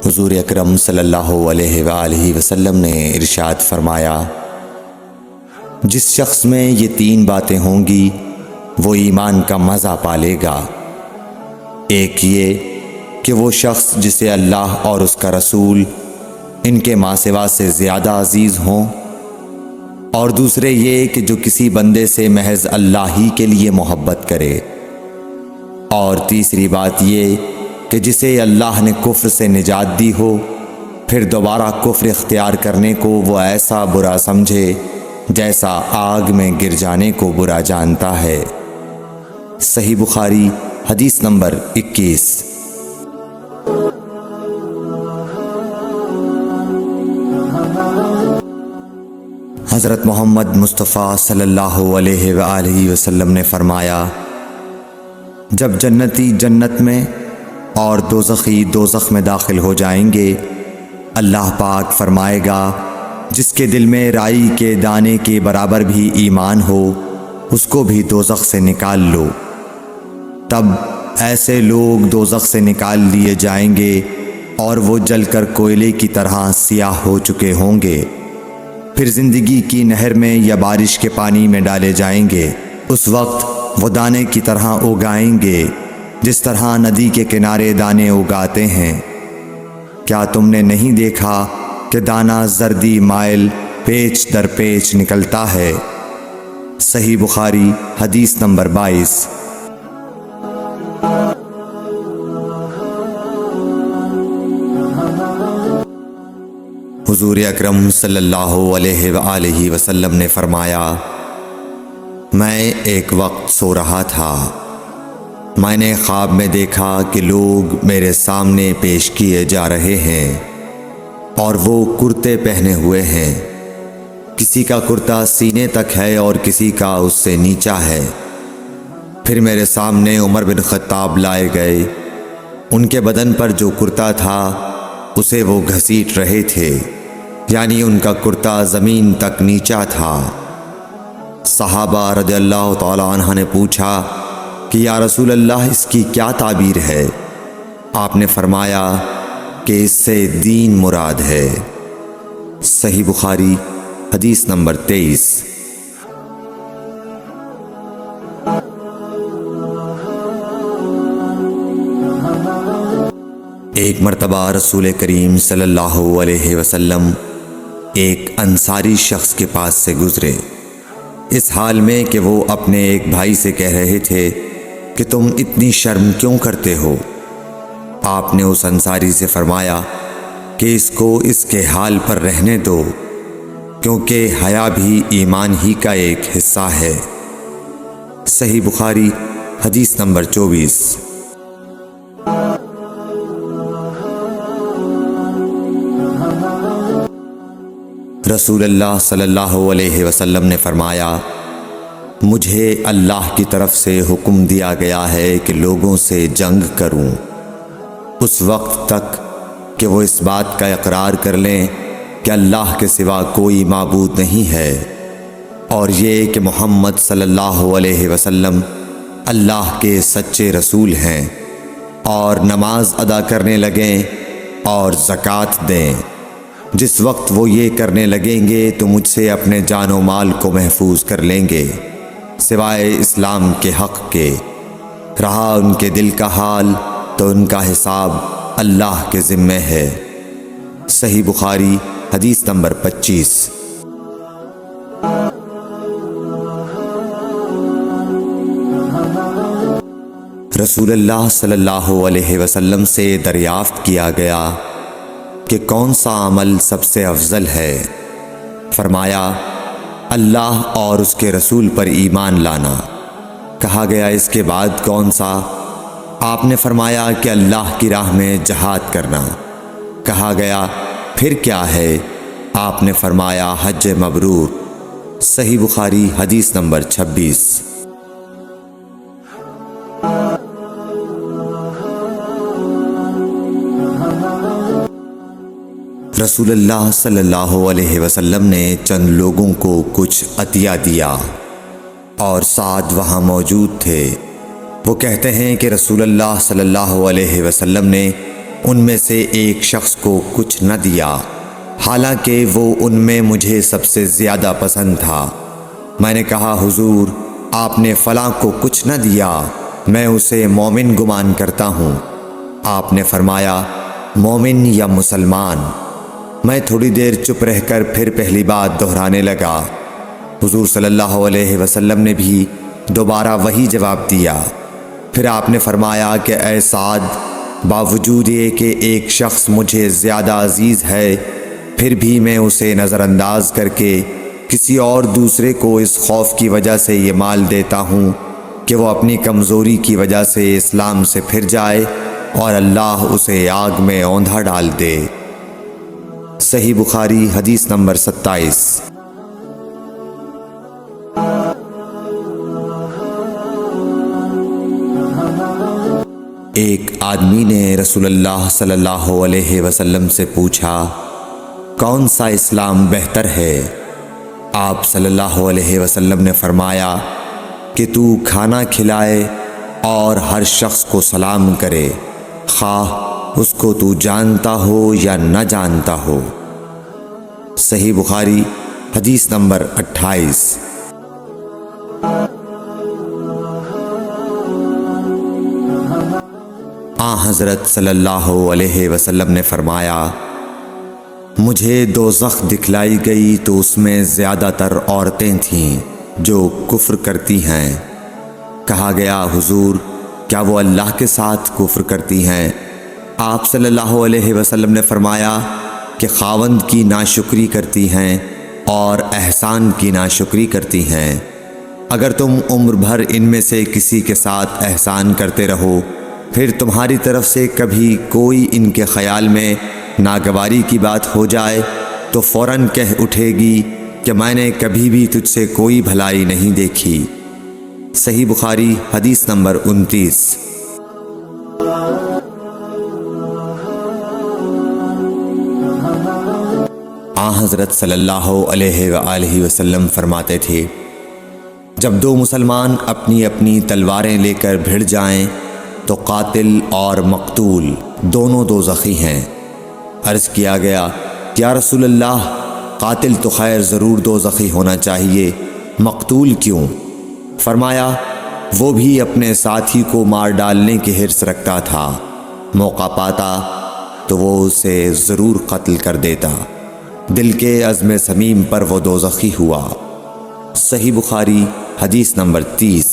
حضور اکرم صلی اللہ علیہ وآلہ وسلم نے ارشاد فرمایا، جس شخص میں یہ 3 باتیں ہوں گی وہ ایمان کا مزہ پالے گا۔ ایک یہ کہ وہ شخص جسے اللہ اور اس کا رسول ان کے ماں سوا سے زیادہ عزیز ہوں، اور دوسرے یہ کہ جو کسی بندے سے محض اللہ ہی کے لیے محبت کرے، اور تیسری بات یہ کہ جسے اللہ نے کفر سے نجات دی ہو، پھر دوبارہ کفر اختیار کرنے کو وہ ایسا برا سمجھے جیسا آگ میں گر جانے کو برا جانتا ہے۔ صحیح بخاری حدیث نمبر 21۔ حضرت محمد مصطفیٰ صلی اللہ علیہ وآلہ وسلم نے فرمایا، جب جنتی جنت میں اور دوزخی دوزخ میں داخل ہو جائیں گے، اللہ پاک فرمائے گا جس کے دل میں رائی کے دانے کے برابر بھی ایمان ہو اس کو بھی دوزخ سے نکال لو۔ تب ایسے لوگ دوزخ سے نکال لیے جائیں گے اور وہ جل کر کوئلے کی طرح سیاہ ہو چکے ہوں گے، پھر زندگی کی نہر میں یا بارش کے پانی میں ڈالے جائیں گے۔ اس وقت وہ دانے کی طرح اگائیں گے جس طرح ندی کے کنارے دانے اگاتے ہیں۔ کیا تم نے نہیں دیکھا کہ دانہ زردی مائل پیچ در پیچ نکلتا ہے؟ صحیح بخاری حدیث نمبر 22۔ حضور اکرم صلی اللہ علیہ وآلہ وسلم نے فرمایا، میں ایک وقت سو رہا تھا، میں نے خواب میں دیکھا کہ لوگ میرے سامنے پیش کیے جا رہے ہیں اور وہ کرتے پہنے ہوئے ہیں، کسی کا کرتا سینے تک ہے اور کسی کا اس سے نیچا ہے۔ پھر میرے سامنے عمر بن خطاب لائے گئے، ان کے بدن پر جو کرتا تھا اسے وہ گھسیٹ رہے تھے، یعنی ان کا کرتا زمین تک نیچا تھا۔ صحابہ رضی اللہ تعالی عنہ نے پوچھا کہ یا رسول اللہ اس کی کیا تعبیر ہے؟ آپ نے فرمایا کہ اس سے دین مراد ہے۔ صحیح بخاری حدیث نمبر 23۔ ایک مرتبہ رسول کریم صلی اللہ علیہ وسلم ایک انصاری شخص کے پاس سے گزرے، اس حال میں کہ وہ اپنے ایک بھائی سے کہہ رہے تھے کہ تم اتنی شرم کیوں کرتے ہو؟ آپ نے اس انصاری سے فرمایا کہ اس کو اس کے حال پر رہنے دو، کیونکہ حیا بھی ایمان ہی کا ایک حصہ ہے۔ صحیح بخاری حدیث نمبر 24۔ رسول اللہ صلی اللہ علیہ وسلم نے فرمایا، مجھے اللہ کی طرف سے حکم دیا گیا ہے کہ لوگوں سے جنگ کروں اس وقت تک کہ وہ اس بات کا اقرار کر لیں کہ اللہ کے سوا کوئی معبود نہیں ہے، اور یہ کہ محمد صلی اللہ علیہ وسلم اللہ کے سچے رسول ہیں، اور نماز ادا کرنے لگیں اور زکوٰۃ دیں۔ جس وقت وہ یہ کرنے لگیں گے تو مجھ سے اپنے جان و مال کو محفوظ کر لیں گے سوائے اسلام کے حق کے، رہا ان کے دل کا حال تو ان کا حساب اللہ کے ذمہ ہے۔ صحیح بخاری حدیث نمبر 25۔ رسول اللہ صلی اللہ علیہ وسلم سے دریافت کیا گیا کہ کون سا عمل سب سے افضل ہے؟ فرمایا، اللہ اور اس کے رسول پر ایمان لانا۔ کہا گیا اس کے بعد کون سا؟ آپ نے فرمایا کہ اللہ کی راہ میں جہاد کرنا۔ کہا گیا پھر کیا ہے؟ آپ نے فرمایا حج مبرور۔ صحیح بخاری حدیث نمبر 26۔ رسول اللہ صلی اللہ علیہ وسلم نے چند لوگوں کو کچھ عطیہ دیا اور سعد وہاں موجود تھے۔ وہ کہتے ہیں کہ رسول اللہ صلی اللہ علیہ وسلم نے ان میں سے ایک شخص کو کچھ نہ دیا، حالانکہ وہ ان میں مجھے سب سے زیادہ پسند تھا۔ میں نے کہا حضور آپ نے فلاں کو کچھ نہ دیا، میں اسے مومن گمان کرتا ہوں۔ آپ نے فرمایا مومن یا مسلمان؟ میں تھوڑی دیر چپ رہ کر پھر پہلی بات دہرانے لگا۔ حضور صلی اللہ علیہ وسلم نے بھی دوبارہ وہی جواب دیا۔ پھر آپ نے فرمایا کہ اے سعد، باوجود یہ کہ ایک شخص مجھے زیادہ عزیز ہے، پھر بھی میں اسے نظر انداز کر کے کسی اور دوسرے کو اس خوف کی وجہ سے یہ مال دیتا ہوں کہ وہ اپنی کمزوری کی وجہ سے اسلام سے پھر جائے اور اللہ اسے آگ میں اوندھا ڈال دے۔ صحیح بخاری حدیث نمبر 27۔ ایک آدمی نے رسول اللہ صلی اللہ علیہ وسلم سے پوچھا کون سا اسلام بہتر ہے؟ آپ صلی اللہ علیہ وسلم نے فرمایا کہ تو کھانا کھلائے اور ہر شخص کو سلام کرے، خواہ اس کو تو جانتا ہو یا نہ جانتا ہو۔ صحیح بخاری حدیث نمبر 28۔ حضرت صلی اللہ علیہ وسلم نے فرمایا مجھے دوزخ دکھلائی گئی تو اس میں زیادہ تر عورتیں تھیں جو کفر کرتی ہیں۔ کہا گیا حضور کیا وہ اللہ کے ساتھ کفر کرتی ہیں؟ آپ صلی اللہ علیہ وسلم نے فرمایا کہ خاوند کی ناشکری کرتی ہیں اور احسان کی ناشکری کرتی ہیں۔ اگر تم عمر بھر ان میں سے کسی کے ساتھ احسان کرتے رہو، پھر تمہاری طرف سے کبھی کوئی ان کے خیال میں ناگواری کی بات ہو جائے تو فوراً کہہ اٹھے گی کہ میں نے کبھی بھی تجھ سے کوئی بھلائی نہیں دیکھی۔ صحیح بخاری حدیث نمبر 29۔ حضرت صلی اللہ علیہ وآلہ وسلم فرماتے تھے جب دو مسلمان اپنی اپنی تلواریں لے کر بھڑ جائیں تو قاتل اور مقتول دونوں دوزخی ہیں۔ عرض کیا گیا یا رسول اللہ قاتل تو خیر ضرور دوزخی ہونا چاہیے، مقتول کیوں؟ فرمایا وہ بھی اپنے ساتھی کو مار ڈالنے کی حرص رکھتا تھا، موقع پاتا تو وہ اسے ضرور قتل کر دیتا، دل کے عزم سمیم پر وہ دوزخی ہوا۔ صحیح بخاری حدیث نمبر 30۔